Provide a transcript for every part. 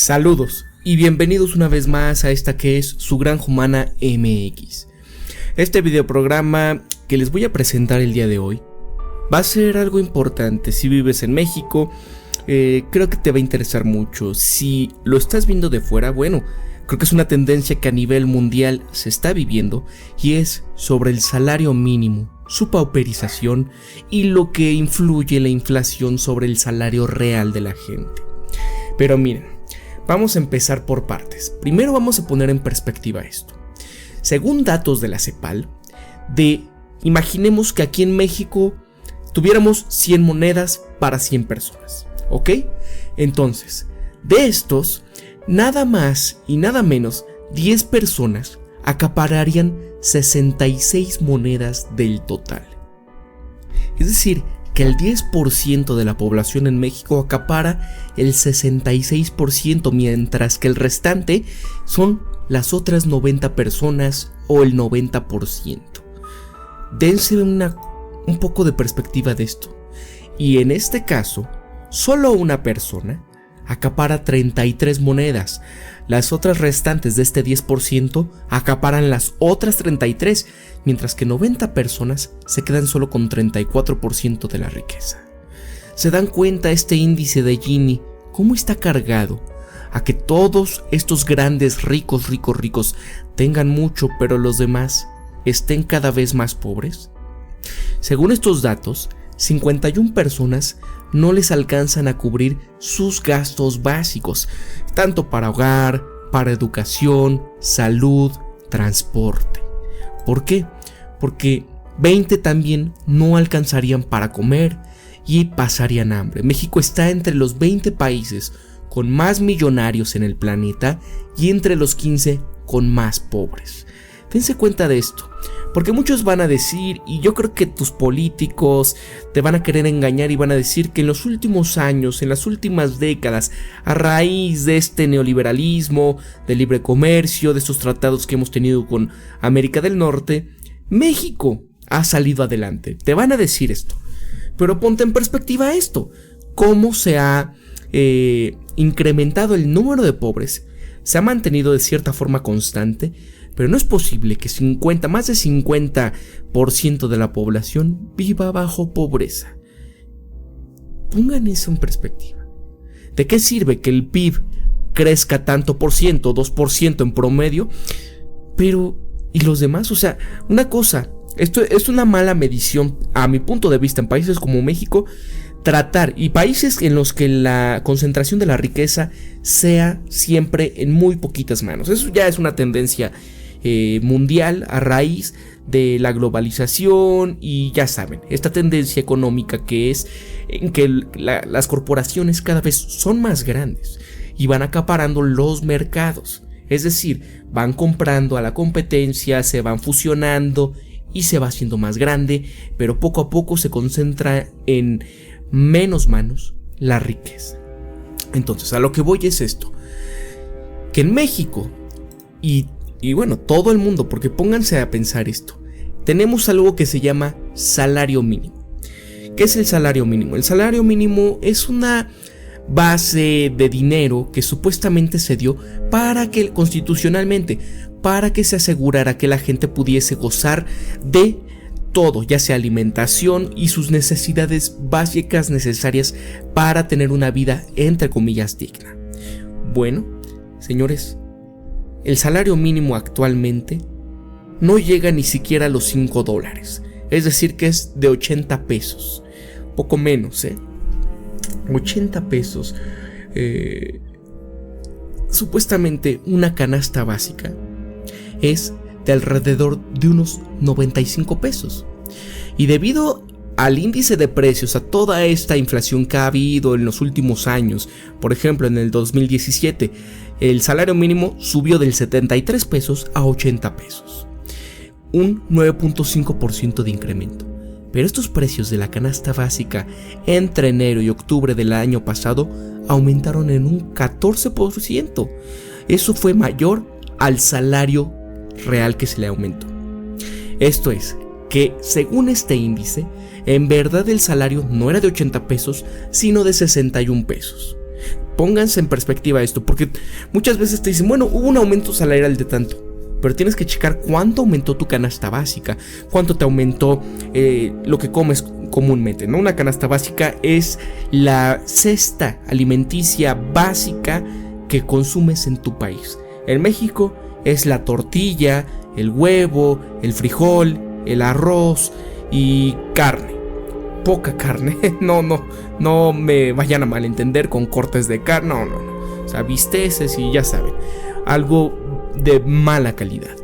Saludos y bienvenidos una vez más a esta que es su Granja Humana MX. Este videoprograma que les voy a presentar el día de hoy va a ser algo importante. Si vives en México, creo que te va a interesar mucho. Si lo estás viendo de fuera, bueno, creo que es una tendencia que a nivel mundial se está viviendo y es sobre el salario mínimo, su pauperización y lo que influye la inflación sobre el salario real de la gente. Pero miren, vamos a empezar por partes. Primero vamos a poner en perspectiva esto. Según datos de la CEPAL, imaginemos que aquí en México tuviéramos 100 monedas para 100 personas, ¿ok? Entonces, de estos, nada más y nada menos 10 personas acapararían 66 monedas del total. Es decir, que el 10% de la población en México acapara el 66%, mientras que el restante son las otras 90 personas o el 90%. Dense un poco de perspectiva de esto. Y en este caso, solo una persona acapara 33 monedas. Las otras restantes de este 10% acaparan las otras 33, mientras que 90 personas se quedan solo con 34% de la riqueza. ¿Se dan cuenta este índice de Gini cómo está cargado a que todos estos grandes ricos tengan mucho, pero los demás estén cada vez más pobres? Según estos datos, 51 personas no les alcanzan a cubrir sus gastos básicos, tanto para hogar, para educación, salud, transporte. ¿Por qué? Porque 20 también no alcanzarían para comer y pasarían hambre. México está entre los 20 países con más millonarios en el planeta y entre los 15 con más pobres. Dense cuenta de esto, porque muchos van a decir, y yo creo que tus políticos te van a querer engañar y van a decir que en los últimos años, en las últimas décadas, a raíz de este neoliberalismo, del libre comercio, de estos tratados que hemos tenido con América del Norte, México ha salido adelante. Te van a decir esto, pero ponte en perspectiva esto, cómo se ha incrementado el número de pobres, se ha mantenido de cierta forma constante. Pero no es posible que más de 50% de la población viva bajo pobreza. Pongan eso en perspectiva. ¿De qué sirve que el PIB crezca tanto por ciento, 2% en promedio? Pero, ¿y los demás? O sea, una cosa, esto es una mala medición a mi punto de vista en países como México, y países en los que la concentración de la riqueza sea siempre en muy poquitas manos. Eso ya es una tendencia mundial a raíz de la globalización y ya saben, esta tendencia económica que es en que las corporaciones cada vez son más grandes y van acaparando los mercados, es decir, van comprando a la competencia, se van fusionando y se va haciendo más grande, pero poco a poco se concentra en menos manos la riqueza. Entonces, a lo que voy es esto, que en México y bueno, todo el mundo, porque pónganse a pensar esto, tenemos algo que se llama salario mínimo. ¿Qué es el salario mínimo? El salario mínimo es una base de dinero que supuestamente se dio constitucionalmente, para que se asegurara que la gente pudiese gozar de todo, ya sea alimentación y sus necesidades básicas necesarias para tener una vida, entre comillas, digna. Bueno, señores, el salario mínimo actualmente no llega ni siquiera a los $5, es decir que es de 80 pesos, poco menos, 80 pesos. Supuestamente una canasta básica es de alrededor de unos 95 pesos. Y debido al índice de precios, a toda esta inflación que ha habido en los últimos años, por ejemplo en el 2017, el salario mínimo subió del 73 pesos a 80 pesos, un 9.5% de incremento. Pero estos precios de la canasta básica entre enero y octubre del año pasado aumentaron en un 14%. Eso fue mayor al salario real que se le aumentó. Esto es, que según este índice, en verdad el salario no era de 80 pesos, sino de 61 pesos. pónganse en perspectiva esto, porque muchas veces te dicen, bueno, hubo un aumento salarial de tanto, pero tienes que checar cuánto aumentó tu canasta básica, cuánto te aumentó lo que comes comúnmente, ¿no? Una canasta básica es la cesta alimenticia básica que consumes en tu país. En México es la tortilla, el huevo, el frijol, el arroz y carne. Poca carne, no me vayan a malentender con cortes de carne, no. O sea, bisteces y ya saben, algo de mala calidad.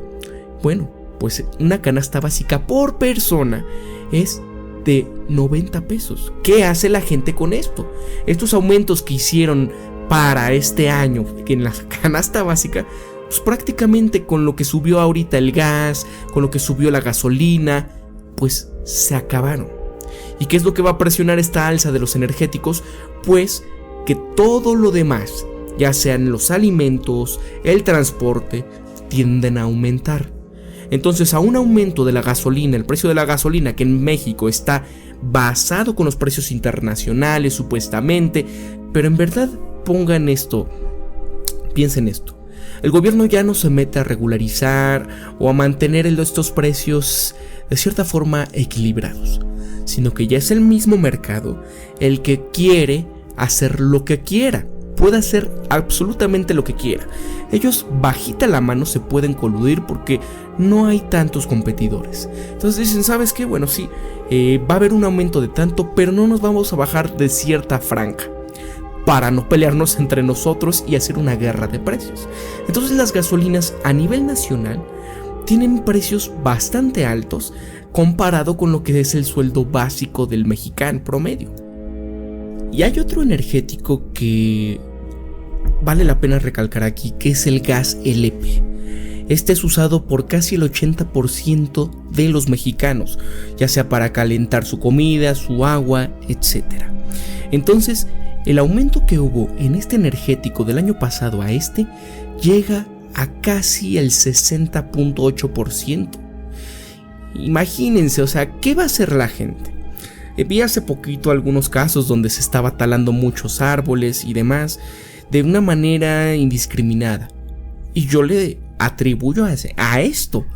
Bueno, pues una canasta básica por persona es de 90 pesos. ¿Qué hace la gente con esto? Estos aumentos que hicieron para este año en la canasta básica, pues prácticamente con lo que subió ahorita el gas, con lo que subió la gasolina, pues se acabaron. ¿Y qué es lo que va a presionar esta alza de los energéticos? Pues que todo lo demás, ya sean los alimentos, el transporte, tienden a aumentar. Entonces, a un aumento de la gasolina, el precio de la gasolina que en México está basado con los precios internacionales supuestamente, pero en verdad pongan esto, piensen esto. El gobierno ya no se mete a regularizar o a mantener estos precios de cierta forma equilibrados, sino que ya es el mismo mercado el que quiere hacer lo que quiera, puede hacer absolutamente lo que quiera. Ellos bajita la mano se pueden coludir porque no hay tantos competidores. Entonces dicen, ¿sabes qué? Bueno, sí, va a haber un aumento de tanto, pero no nos vamos a bajar de cierta franja para no pelearnos entre nosotros y hacer una guerra de precios. Entonces las gasolinas a nivel nacional tienen precios bastante altos comparado con lo que es el sueldo básico del mexicano promedio. Y hay otro energético que vale la pena recalcar aquí, que es el gas LP. Este es usado por casi el 80% de los mexicanos, ya sea para calentar su comida, su agua, etc. Entonces, el aumento que hubo en este energético del año pasado a este llega a casi el 60.8%. Imagínense, o sea, ¿qué va a hacer la gente? Vi hace poquito algunos casos donde se estaba talando muchos árboles y demás de una manera indiscriminada. Y yo le atribuyo a esto.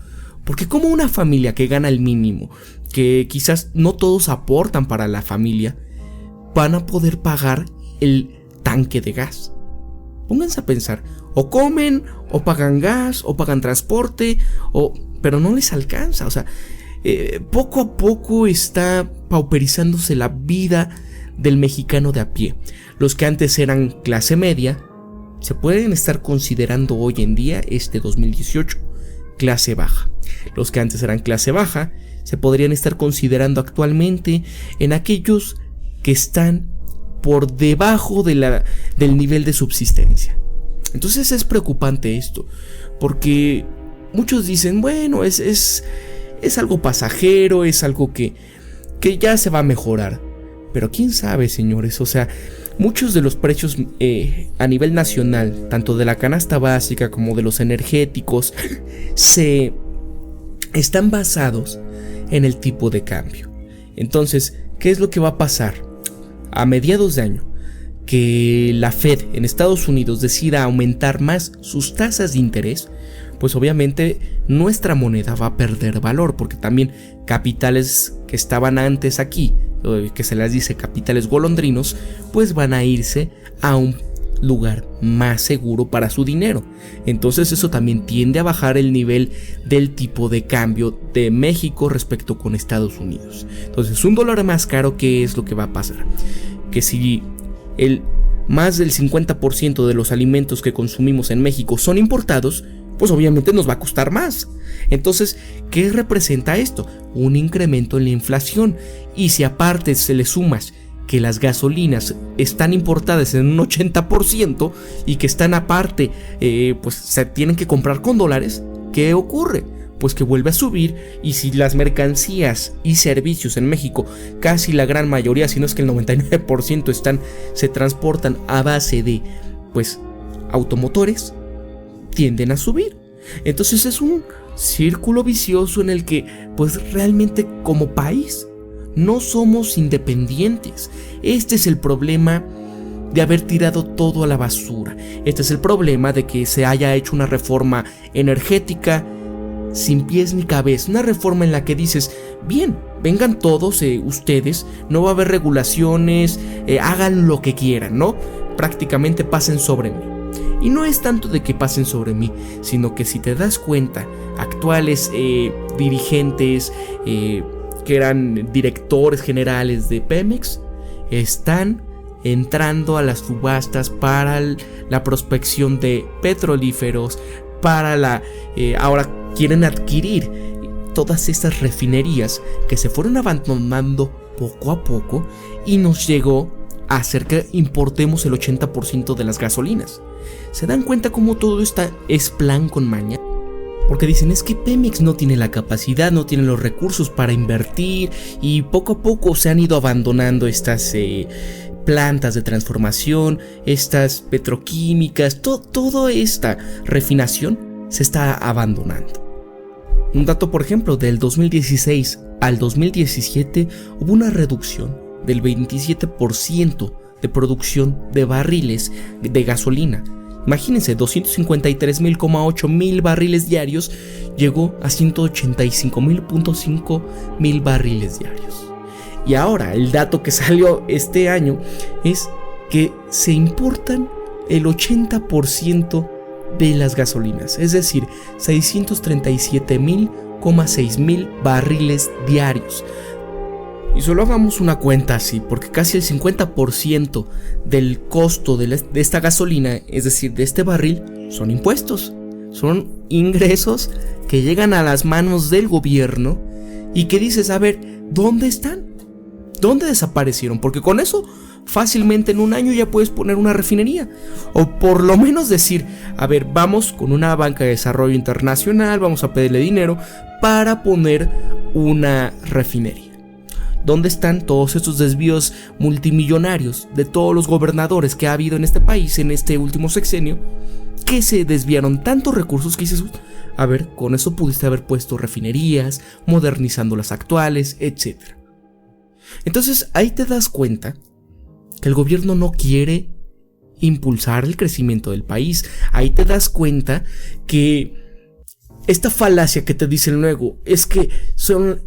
Porque como una familia que gana el mínimo, que quizás no todos aportan para la familia, van a poder pagar el tanque de gas. Pónganse a pensar, o comen, o pagan gas, o pagan transporte, pero no les alcanza. O sea, poco a poco está pauperizándose la vida del mexicano de a pie. Los que antes eran clase media se pueden estar considerando hoy en día, 2018, clase baja. Los que antes eran clase baja se podrían estar considerando actualmente en aquellos que están por debajo del nivel de subsistencia. Entonces es preocupante esto, porque muchos dicen, bueno, es algo pasajero, es algo que ya se va a mejorar. Pero quién sabe, señores, o sea, muchos de los precios a nivel nacional, tanto de la canasta básica como de los energéticos, se están basados en el tipo de cambio. Entonces, ¿qué es lo que va a pasar? A mediados de año, que la Fed en Estados Unidos decida aumentar más sus tasas de interés, pues obviamente nuestra moneda va a perder valor, porque también capitales que estaban antes aquí, que se les dice capitales golondrinos, pues van a irse a un lugar más seguro para su dinero. Entonces eso también tiende a bajar el nivel del tipo de cambio de México respecto con Estados Unidos. Entonces un dólar más caro, ¿qué es lo que va a pasar? Que si más del 50% de los alimentos que consumimos en México son importados, pues obviamente nos va a costar más. Entonces, ¿qué representa esto? Un incremento en la inflación. Y si aparte se le sumas que las gasolinas están importadas en un 80% y que están aparte, pues se tienen que comprar con dólares, ¿qué ocurre? Pues que vuelve a subir. Y si las mercancías y servicios en México, casi la gran mayoría, si no es que el 99% se transportan a base de, pues, automotores, tienden a subir. Entonces es un círculo vicioso en el que, pues, realmente como país no somos independientes. Este es el problema de haber tirado todo a la basura. Este es el problema de que se haya hecho una reforma energética sin pies ni cabeza, una reforma en la que dices, bien, vengan todos ustedes, no va a haber regulaciones, hagan lo que quieran, ¿no? Prácticamente pasen sobre mí. Y no es tanto de que pasen sobre mí, sino que si te das cuenta, actuales dirigentes que eran directores generales de Pemex están entrando a las subastas para la prospección de petrolíferos, para ahora quieren adquirir todas estas refinerías que se fueron abandonando poco a poco y nos llegó a hacer que importemos el 80% de las gasolinas. ¿Se dan cuenta cómo todo es plan con maña? Porque dicen, es que Pemex no tiene la capacidad, no tiene los recursos para invertir, y poco a poco se han ido abandonando estas plantas de transformación, estas petroquímicas, toda esta refinación se está abandonando. Un dato, por ejemplo, del 2016 al 2017 hubo una reducción del 27% de producción de barriles de gasolina. Imagínense, 253.8 mil barriles diarios llegó a 185.5 mil barriles diarios. Y ahora el dato que salió este año es que se importan el 80% de las gasolinas, es decir, 637.6 mil barriles diarios. Y solo hagamos una cuenta así, porque casi el 50% del costo de esta gasolina, es decir, de este barril, son impuestos. Son ingresos que llegan a las manos del gobierno y que dices, a ver, ¿dónde están? ¿Dónde desaparecieron? Porque con eso fácilmente en un año ya puedes poner una refinería. O por lo menos decir, a ver, vamos con una banca de desarrollo internacional, vamos a pedirle dinero para poner una refinería. ¿Dónde están todos estos desvíos multimillonarios de todos los gobernadores que ha habido en este país en este último sexenio? Que se desviaron tantos recursos que dices, a ver, con eso pudiste haber puesto refinerías, modernizando las actuales, etc. Entonces ahí te das cuenta que el gobierno no quiere impulsar el crecimiento del país. Ahí te das cuenta que esta falacia que te dicen luego es que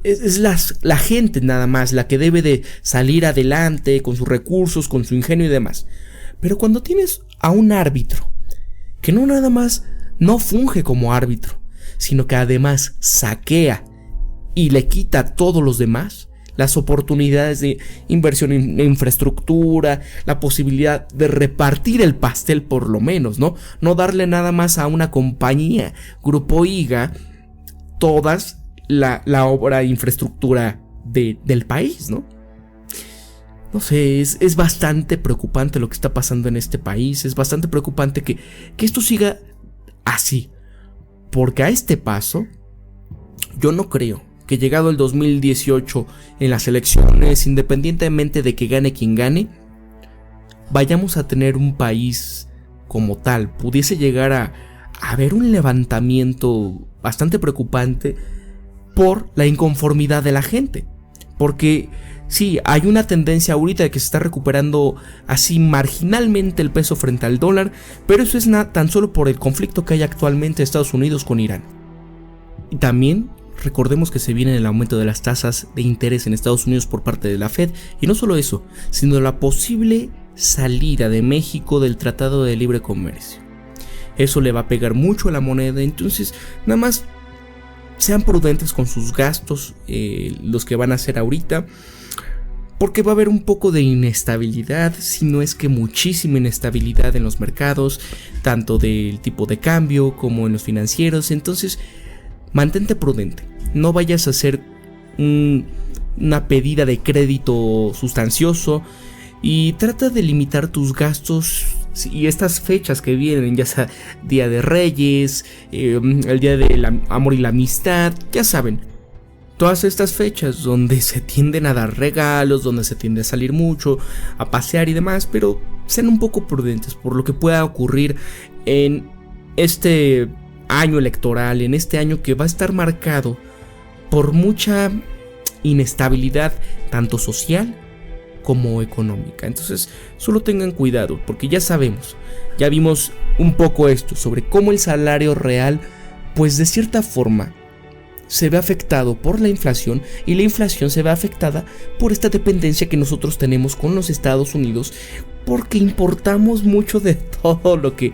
es la gente nada más la que debe de salir adelante con sus recursos, con su ingenio y demás. Pero cuando tienes a un árbitro que no nada más no funge como árbitro, sino que además saquea y le quita a todos los demás las oportunidades de inversión en infraestructura, la posibilidad de repartir el pastel por lo menos, ¿no? No darle nada más a una compañía, Grupo IGA, todas la obra de infraestructura del país, ¿no? No sé, es bastante preocupante lo que está pasando en este país, es bastante preocupante que esto siga así, porque a este paso yo no creo que llegado el 2018 en las elecciones, independientemente de que gane quien gane, vayamos a tener un país como tal. Pudiese llegar a haber un levantamiento bastante preocupante por la inconformidad de la gente. Porque sí, hay una tendencia ahorita de que se está recuperando así marginalmente el peso frente al dólar, pero eso es tan solo por el conflicto que hay actualmente en Estados Unidos con Irán. Y también recordemos que se viene el aumento de las tasas de interés en Estados Unidos por parte de la Fed, y no solo eso, sino la posible salida de México del Tratado de Libre Comercio. Eso le va a pegar mucho a la moneda, entonces nada más sean prudentes con sus gastos, los que van a hacer ahorita, porque va a haber un poco de inestabilidad, si no es que muchísima inestabilidad en los mercados, tanto del tipo de cambio como en los financieros. Entonces mantente prudente, no vayas a hacer una pedida de crédito sustancioso y trata de limitar tus gastos. Y estas fechas que vienen, ya sea Día de Reyes, el Día del Amor y la Amistad, ya saben, todas estas fechas donde se tienden a dar regalos, donde se tiende a salir mucho, a pasear y demás, pero sean un poco prudentes por lo que pueda ocurrir en este año electoral, en este año que va a estar marcado por mucha inestabilidad, tanto social como económica. Entonces solo tengan cuidado, porque ya vimos un poco esto sobre cómo el salario real, pues de cierta forma se ve afectado por la inflación, y la inflación se ve afectada por esta dependencia que nosotros tenemos con los Estados Unidos, porque importamos mucho de todo lo que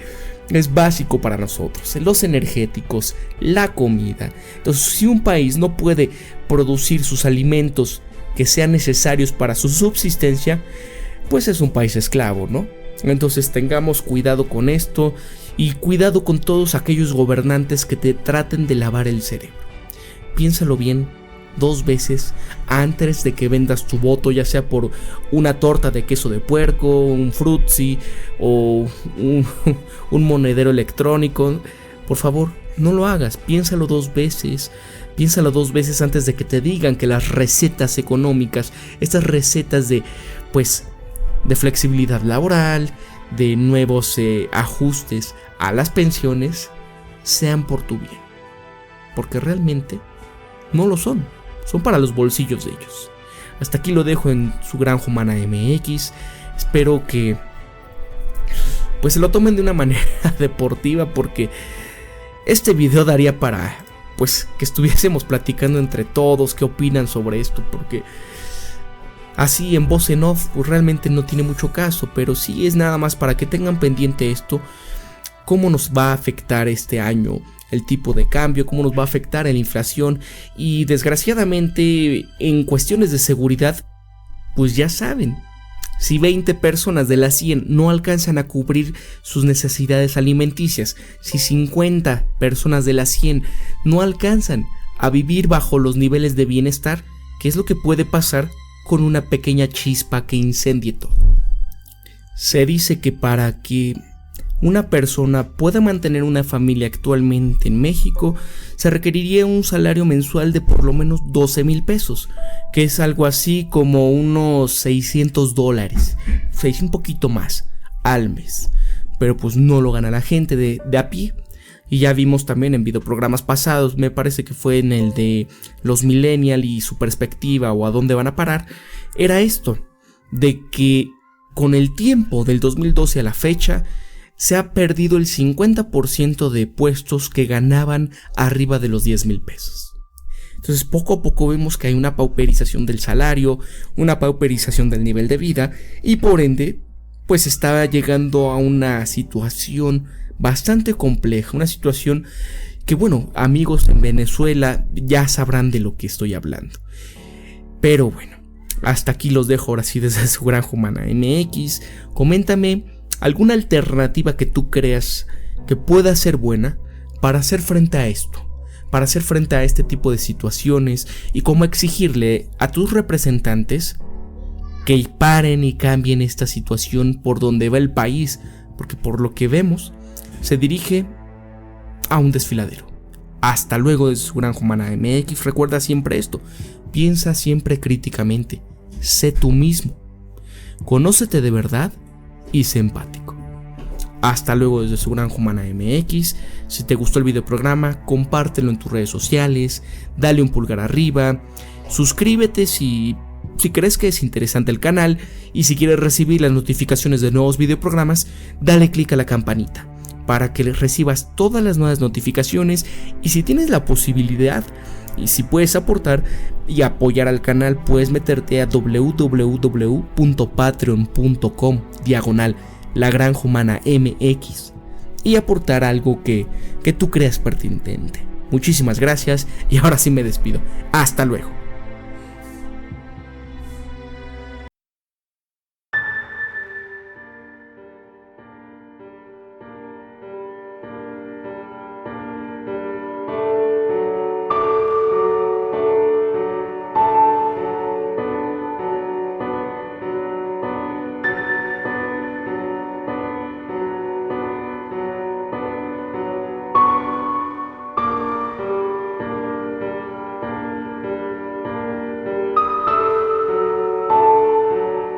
es básico para nosotros, los energéticos, la comida. Entonces, si un país no puede producir sus alimentos que sean necesarios para su subsistencia, pues es un país esclavo, ¿no? Entonces tengamos cuidado con esto, y cuidado con todos aquellos gobernantes que te traten de lavar el cerebro. Piénsalo bien 2 veces antes de que vendas tu voto, ya sea por una torta de queso de puerco, un frutzi o un monedero electrónico. Por favor, no lo hagas, piénsalo 2 veces. Piénsalo 2 veces antes de que te digan que las recetas económicas, estas recetas de flexibilidad laboral, de nuevos ajustes a las pensiones, sean por tu bien. Porque realmente no lo son para los bolsillos de ellos. Hasta aquí lo dejo en su Granja Humana MX. Espero que se lo tomen de una manera deportiva, porque este video daría para que estuviésemos platicando entre todos qué opinan sobre esto, porque así en voz en off realmente no tiene mucho caso, pero sí es nada más para que tengan pendiente esto, cómo nos va a afectar este año el tipo de cambio, cómo nos va a afectar en la inflación, y desgraciadamente en cuestiones de seguridad, pues ya saben, si 20 personas de las 100 no alcanzan a cubrir sus necesidades alimenticias, si 50 personas de las 100 no alcanzan a vivir bajo los niveles de bienestar, ¿qué es lo que puede pasar con una pequeña chispa que incendie todo? Se dice que para que una persona pueda mantener una familia actualmente en México, se requeriría un salario mensual de por lo menos 12,000 pesos, que es algo así como unos $600, un poquito más al mes. Pero pues no lo gana la gente de a pie. Y ya vimos también en videoprogramas pasados, me parece que fue en el de los millennials y su perspectiva o a dónde van a parar, era esto, de que con el tiempo del 2012 a la fecha, se ha perdido el 50% de puestos que ganaban arriba de los 10,000 pesos. Entonces poco a poco vemos que hay una pauperización del salario, una pauperización del nivel de vida, y por ende pues está llegando a una situación bastante compleja, una situación que, bueno, amigos en Venezuela ya sabrán de lo que estoy hablando. Pero bueno, hasta aquí los dejo ahora sí desde su Granja Humana MX. Coméntame alguna alternativa que tú creas que pueda ser buena para hacer frente a esto, para hacer frente a este tipo de situaciones, y cómo exigirle a tus representantes que paren y cambien esta situación por donde va el país, porque por lo que vemos se dirige a un desfiladero. Hasta luego desde su Granja Humana MX. Recuerda siempre esto, piensa siempre críticamente, sé tú mismo, conócete de verdad y sé empático. Hasta luego desde su Granja Humana MX. Si te gustó el videoprograma, compártelo en tus redes sociales, dale un pulgar arriba, suscríbete si crees que es interesante el canal, y si quieres recibir las notificaciones de nuevos videoprogramas, dale click a la campanita para que recibas todas las nuevas notificaciones. Y si tienes la posibilidad y si puedes aportar y apoyar al canal, puedes meterte a www.patreon.com/La Granja Humana MX y aportar algo que tú creas pertinente. Muchísimas gracias, y ahora sí me despido. Hasta luego.